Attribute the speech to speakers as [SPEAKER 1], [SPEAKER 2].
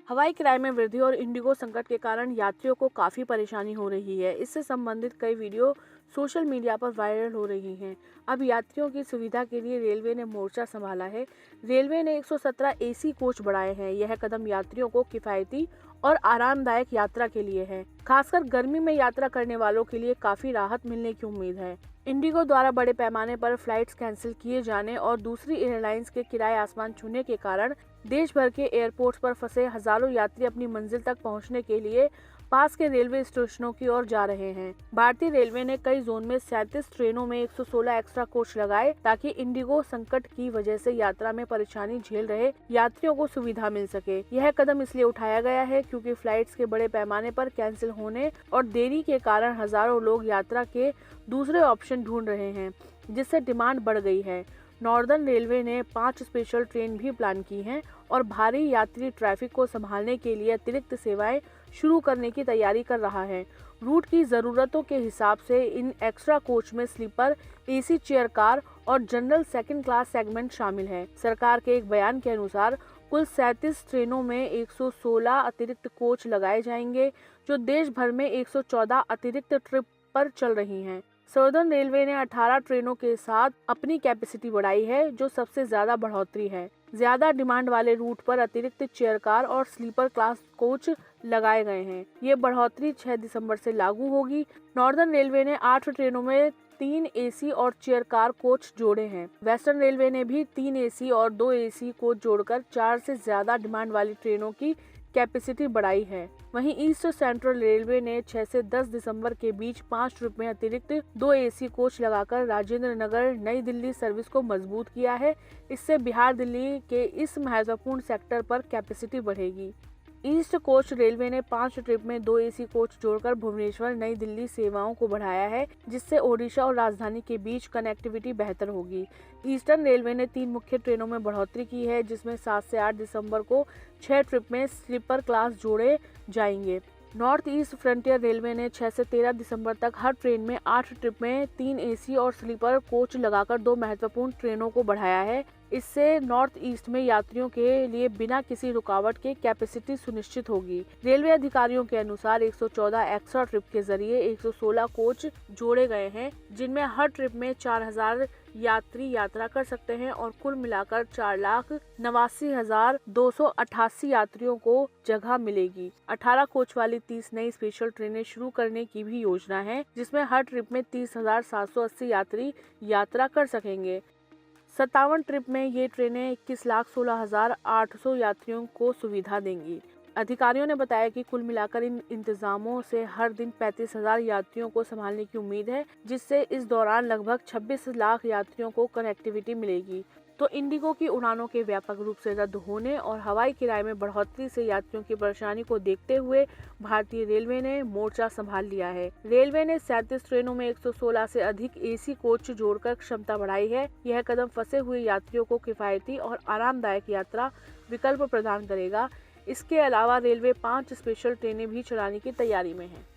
[SPEAKER 1] हवाई किराए में वृद्धि और इंडिगो संकट के कारण यात्रियों को काफी परेशानी हो रही है। इससे संबंधित कई वीडियो सोशल मीडिया पर वायरल हो रही हैं। अब यात्रियों की सुविधा के लिए रेलवे ने मोर्चा संभाला है। रेलवे ने 117 एसी कोच बढ़ाए हैं। यह कदम यात्रियों को किफायती और आरामदायक यात्रा के लिए है। खासकर गर्मी में यात्रा करने वालों के लिए काफी राहत मिलने की उम्मीद है। इंडिगो द्वारा बड़े पैमाने पर फ्लाइट्स कैंसिल किए जाने और दूसरी एयरलाइंस के किराए आसमान छूने के कारण देश भर के एयरपोर्ट्स पर फंसे हजारों यात्री अपनी मंजिल तक पहुंचने के लिए पास के रेलवे स्टेशनों की ओर जा रहे हैं। भारतीय रेलवे ने कई जोन में 37 ट्रेनों में 116 एक्स्ट्रा कोच लगाए ताकि इंडिगो संकट की वजह से यात्रा में परेशानी झेल रहे यात्रियों को सुविधा मिल सके। यह कदम इसलिए उठाया गया है क्योंकि फ्लाइट्स के बड़े पैमाने पर कैंसिल होने और देरी के कारण हजारों लोग यात्रा के दूसरे ऑप्शन ढूंढ रहे हैं, जिससे डिमांड बढ़ गई है। नॉर्दर्न रेलवे ने 5 स्पेशल ट्रेन भी प्लान की हैं और भारी यात्री ट्रैफिक को संभालने के लिए अतिरिक्त सेवाएं शुरू करने की तैयारी कर रहा है। रूट की ज़रूरतों के हिसाब से इन एक्स्ट्रा कोच में स्लीपर, एसी चेयर कार और जनरल सेकंड क्लास सेगमेंट शामिल है। सरकार के एक बयान के अनुसार कुल 37 ट्रेनों में 116 अतिरिक्त कोच लगाए जाएंगे, जो देश भर में 114 अतिरिक्त ट्रिप पर चल रही हैं। सदर्न रेलवे ने 18 ट्रेनों के साथ अपनी कैपेसिटी बढ़ाई है, जो सबसे ज्यादा बढ़ोतरी है। ज्यादा डिमांड वाले रूट पर अतिरिक्त चेयर कार और स्लीपर क्लास कोच लगाए गए हैं। ये बढ़ोतरी 6 दिसंबर से लागू होगी। नॉर्दर्न रेलवे ने 8 ट्रेनों में 3 एसी और चेयर कार कोच जोड़े हैं। वेस्टर्न रेलवे ने भी 3 एसी और 2 एसी कोच जोड़कर 4 से ज्यादा डिमांड वाली ट्रेनों की कैपेसिटी बढ़ाई है। वहीं ईस्ट सेंट्रल रेलवे ने 6 से 10 दिसंबर के बीच 5 ट्रिप में अतिरिक्त 2 एसी कोच लगाकर राजेंद्र नगर नई दिल्ली सर्विस को मजबूत किया है। इससे बिहार दिल्ली के इस महत्वपूर्ण सेक्टर पर कैपेसिटी बढ़ेगी। ईस्ट कोस्ट रेलवे ने 5 ट्रिप में 2 एसी कोच जोड़कर भुवनेश्वर नई दिल्ली सेवाओं को बढ़ाया है, जिससे ओडिशा और राजधानी के बीच कनेक्टिविटी बेहतर होगी। ईस्टर्न रेलवे ने 3 मुख्य ट्रेनों में बढ़ोतरी की है, जिसमें 7 से 8 दिसंबर को 6 ट्रिप में स्लीपर क्लास जोड़े जाएंगे। नॉर्थ ईस्ट फ्रंटियर रेलवे ने 6 से 13 दिसंबर तक हर ट्रेन में 8 ट्रिप में 3 एसी और स्लीपर कोच लगाकर 2 महत्वपूर्ण ट्रेनों को बढ़ाया है। इससे नॉर्थ ईस्ट में यात्रियों के लिए बिना किसी रुकावट के कैपेसिटी सुनिश्चित होगी। रेलवे अधिकारियों के अनुसार 114 एक्स्ट्रा ट्रिप के जरिए 116 कोच जोड़े गए हैं, जिनमें हर ट्रिप में 4000 यात्री यात्रा कर सकते हैं और कुल मिलाकर 4,89,288 यात्रियों को जगह मिलेगी। 18 कोच वाली 30 नई स्पेशल ट्रेनें शुरू करने की भी योजना है, जिसमें हर ट्रिप में 30,780 यात्री यात्रा कर सकेंगे। 57 ट्रिप में ये ट्रेनें 21,16,800 यात्रियों को सुविधा देंगी। अधिकारियों ने बताया कि कुल मिलाकर इन इंतजामों से हर दिन 35,000 यात्रियों को संभालने की उम्मीद है, जिससे इस दौरान लगभग 26 लाख यात्रियों को कनेक्टिविटी मिलेगी। तो इंडिगो की उड़ानों के व्यापक रूप से रद्द होने और हवाई किराए में बढ़ोतरी से यात्रियों की परेशानी को देखते हुए भारतीय रेलवे ने मोर्चा संभाल लिया है। रेलवे ने 37 ट्रेनों में 116 से अधिक एसी कोच जोड़कर क्षमता बढ़ाई है। यह कदम फंसे हुए यात्रियों को किफायती और आरामदायक यात्रा विकल्प प्रदान करेगा। इसके अलावा रेलवे 5 स्पेशल ट्रेनें भी चलाने की तैयारी में है।